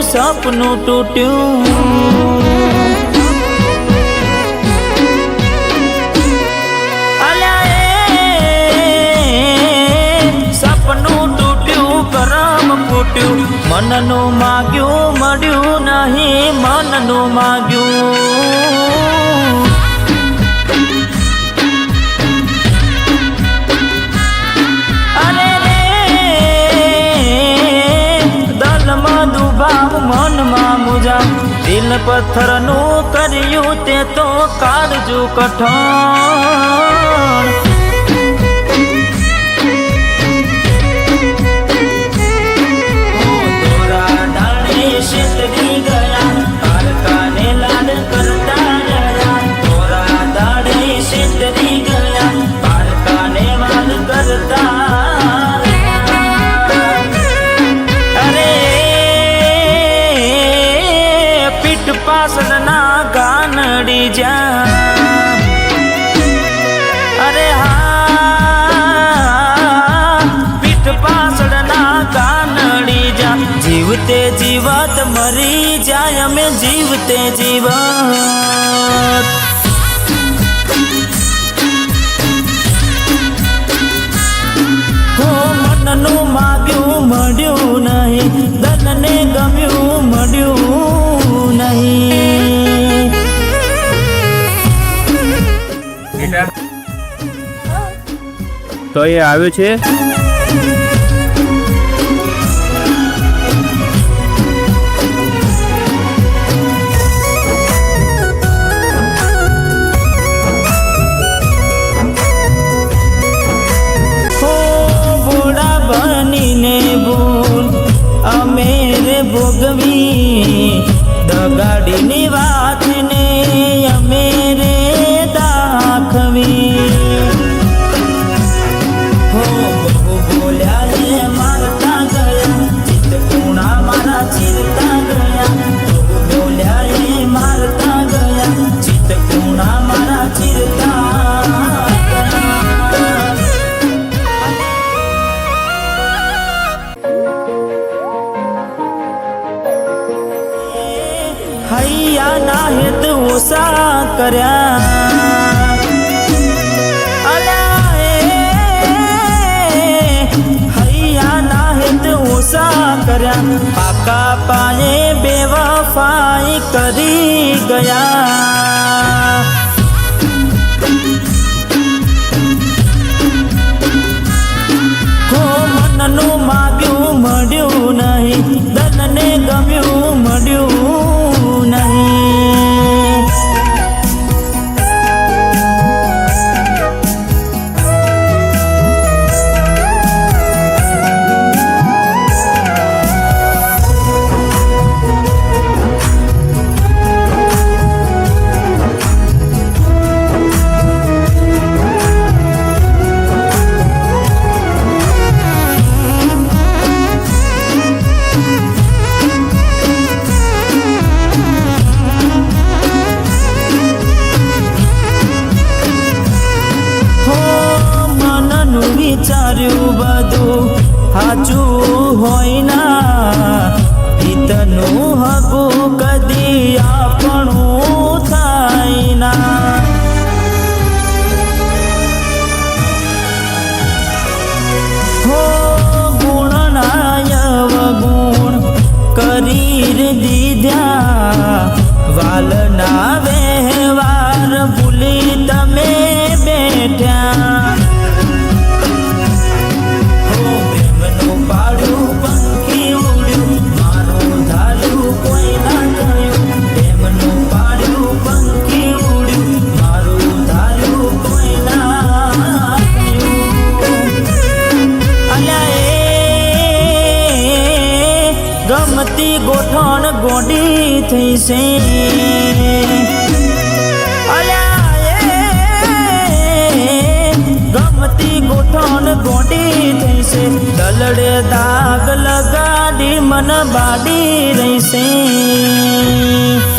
સપનું તૂટ્યું મનનું માગ્યું મળ્યું નહીં મનનું માગ્યું અરે રે દલમાં દુભાવ મનમાં મુજાવ દિલ પથ્થરનું કર્યું તે તો કાળજું કઠણ પાસળના ગાનડી જા અરે હા પીઠ પાસળના ગાનડી જા જીવતે જીવત મરી જાય અમે જીવતે જીવત હો મનનું માગ્યું મળ્યું નહીં દલને ગમ્યું મળ્યું નહીં તો એ આવ્યું છે અમે રે ભોગવી દગાડીની વાતને અમે રે દાખવી હો બહુ બોલ્યા રે મારતા ગયા ચિત્ત પૂણા મારા ચીરતા ગયા બહુ બોલ્યા રે મારતા ગયા ચિત્ત પૂણા મારા ચીરતા હૈયા ના હેત ઓછા કર્યા હૈયા ના હેત ઓછા કર્યા પાકા પાયે બેવફાઈ કરી ગયા હો મનનું માગ્યું મળ્યું નહીં દલને ગમ્યું મળ્યું નહીં વિચાર્યું બધું સાચું હોય ના હિતનું હકું કદી આપણું થાય ના હો ગુણનાય અવગુણ કરી દીધા વાલના વ્યવહાર ભૂલી તમે બેઠ્યા ગમતી ગોઠણ ગોડી થઈ છે ગમતી ગોઠણ ગોડી થઈ છે દલડે દાગ લગાડી મન બાડી રહી છે